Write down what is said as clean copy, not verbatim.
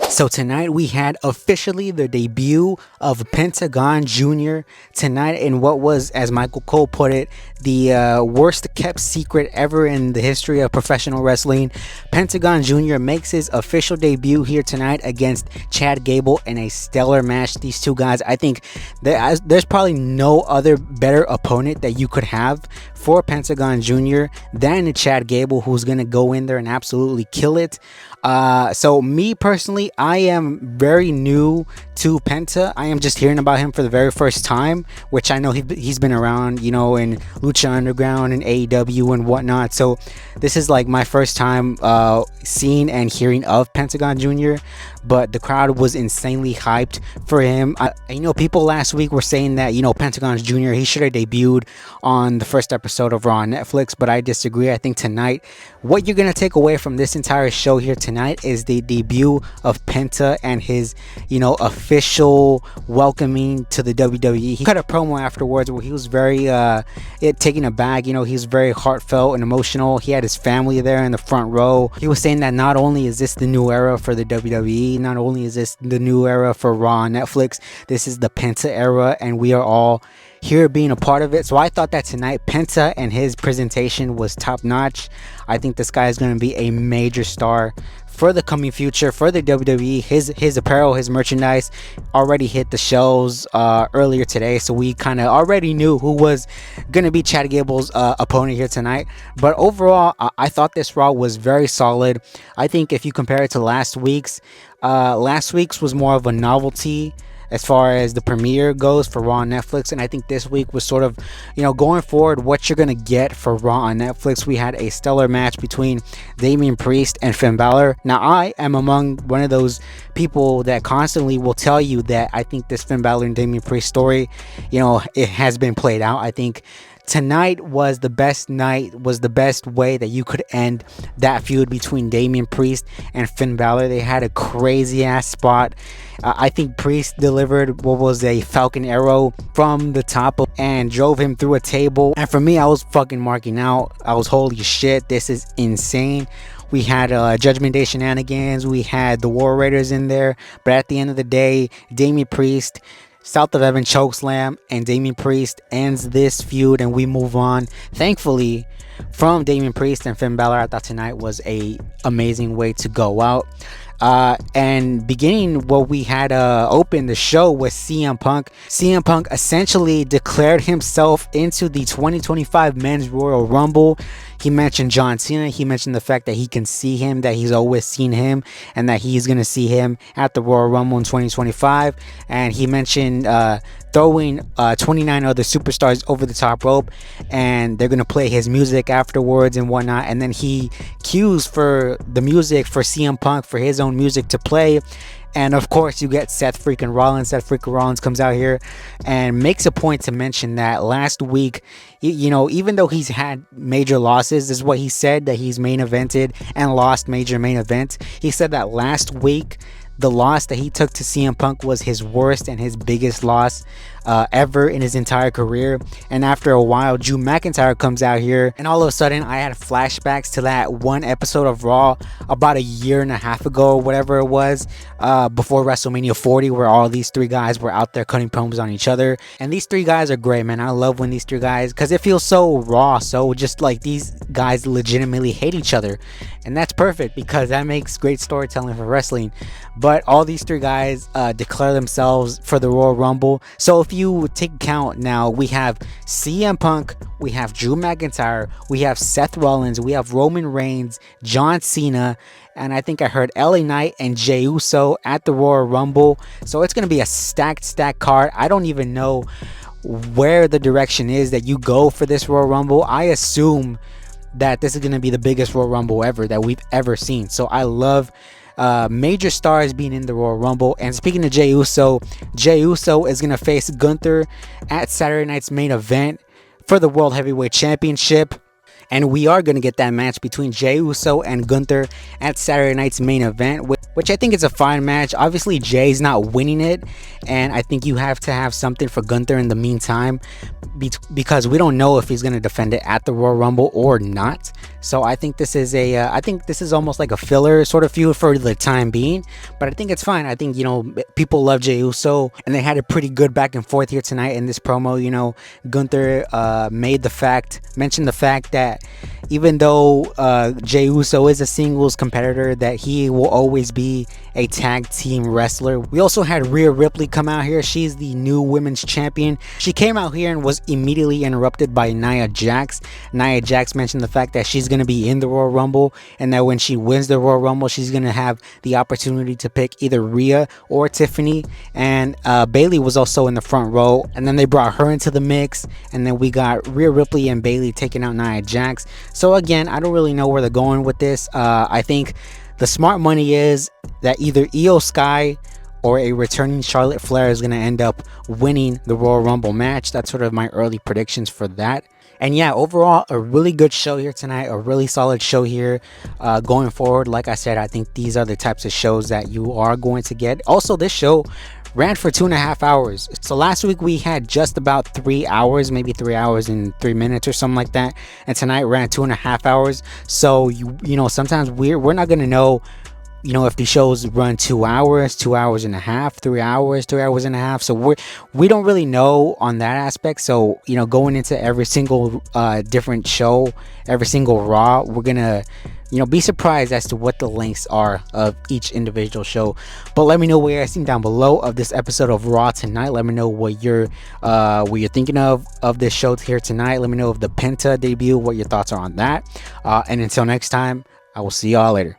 So tonight we had officially the debut of Pentagon Jr. tonight in what was, as Michael Cole put it, the worst kept secret ever in the history of professional wrestling. Pentagon Jr. makes his official debut here tonight against Chad Gable in a stellar match. These two guys, I think there's probably no other better opponent that you could have for Pentagon Jr. than Chad Gable, who's going to go in there and absolutely kill it. So me personally, I am very new to Penta. I am just hearing about him for the very first time, which I know he's been around, you know, in Lucha Underground and AEW and whatnot. So this is like my first time seeing and hearing of Pentagon Jr. But the crowd was insanely hyped for him. People last week were saying that, Pentagon Jr., he should have debuted on the first episode of Raw on Netflix, but I disagree. I think tonight, what you're going to take away from this entire show here tonight is the debut of Penta and his, official welcoming to the WWE. He cut a promo afterwards where he was very taken aback. He's very heartfelt and emotional. He had his family there in the front row. He was saying that not only is this the new era for the WWE, not only is this the new era for Raw on Netflix, this is the Penta era, and we are all here being a part of it. So I thought that tonight Penta and his presentation was top notch. I think this guy is going to be a major star for the coming future for the WWE. His apparel, his merchandise already hit the shelves earlier today, so we kind of already knew who was going to be Chad Gable's opponent here tonight. But overall, I thought this Raw was very solid. I think if you compare it to last week's was more of a novelty as far as the premiere goes for Raw on Netflix, and I think this week was sort of, going forward, what you're gonna get for Raw on Netflix. We had a stellar match between Damian Priest and Finn Balor. Now, I am among one of those people that constantly will tell you that I think this Finn Balor and Damian Priest story, it has been played out. I think tonight was the best way that you could end that feud between Damian Priest and Finn Balor. They had a crazy ass spot. I think Priest delivered what was a Falcon Arrow from the top and drove him through a table. And for me, I was fucking marking out. I was, holy shit, this is insane. We had Judgment Day shenanigans. We had the War Raiders in there. But at the end of the day, Damian Priest, South of Heaven chokeslam, and Damian Priest ends this feud, and we move on. Thankfully, from Damian Priest and Finn Balor, I thought tonight was a amazing way to go out. And beginning what we had open the show with CM Punk. CM Punk essentially declared himself into the 2025 Men's Royal Rumble. He mentioned John Cena. He mentioned the fact that he can see him, that he's always seen him, and that he's going to see him at the Royal Rumble in 2025. And he mentioned throwing 29 other superstars over the top rope, and they're going to play his music afterwards and whatnot. And then he cues for the music for CM Punk, for his own music to play. And of course, you get Seth freaking Rollins. Seth freaking Rollins comes out here and makes a point to mention that last week, even though he's had major losses, this is what he said, that he's main evented and lost major main events. He said that last week, the loss that he took to CM Punk was his worst and his biggest loss ever in his entire career. And after a while, Drew McIntyre comes out here, and all of a sudden I had flashbacks to that one episode of Raw about a year and a half ago or whatever it was, before WrestleMania 40, where all these three guys were out there cutting promos on each other. And these three guys are great, man. I love when these three guys, because it feels so raw, so just like these guys legitimately hate each other, and that's perfect because that makes great storytelling for wrestling. But all these three guys declare themselves for the Royal Rumble. So if you take account now, we have CM Punk, we have Drew McIntyre, we have Seth Rollins, we have Roman Reigns, John Cena, and I think I heard LA Knight and Jey Uso at the Royal Rumble. So it's going to be a stacked card. I don't even know where the direction is that you go for this Royal Rumble. I assume that this is going to be the biggest Royal Rumble ever that we've ever seen. So I love major stars being in the Royal Rumble. And speaking of Jey Uso is going to face Gunther at Saturday night's main event for the World Heavyweight Championship. And we are going to get that match between Jey Uso and Gunther at Saturday night's main event, which I think is a fine match. Obviously, Jay's not winning it, and I think you have to have something for Gunther in the meantime, because we don't know if he's going to defend it at the Royal Rumble or not. So I think this is I think this is almost like a filler sort of feud for the time being, but I think it's fine. I think, people love Jey Uso, and they had a pretty good back and forth here tonight in this promo. Gunther mentioned the fact that even though Jey Uso is a singles competitor, that he will always be a tag team wrestler. We also had Rhea Ripley come out here. She's the new women's champion. She came out here and was immediately interrupted by Nia Jax. Nia Jax mentioned the fact that she's going to be in the Royal Rumble, and that when she wins the Royal Rumble, she's going to have the opportunity to pick either Rhea or Tiffany. And Bayley was also in the front row, and then they brought her into the mix, and then we got Rhea Ripley and Bayley taking out Nia Jax. So again, I don't really know where they're going with this. I think the smart money is that either Io Sky or a returning Charlotte Flair is going to end up winning the Royal Rumble match. That's sort of my early predictions for that. And yeah, overall, a really good show here tonight, a really solid show here going forward. Like I said, I think these are the types of shows that you are going to get. Also, this show ran for 2.5 hours. So last week we had just about 3 hours, maybe 3 hours and 3 minutes or something like that. And tonight ran 2.5 hours. So, sometimes we're not going to know, if the shows run 2 hours, 2 hours and a half, 3 hours, 3 hours and a half. So we don't really know on that aspect. So, going into every single different show, every single Raw, we're going to, be surprised as to what the lengths are of each individual show. But let me know what you're seeing down below of this episode of Raw tonight. Let me know what you're thinking of this show here tonight. Let me know of the Penta debut, what your thoughts are on that. And until next time, I will see y'all later.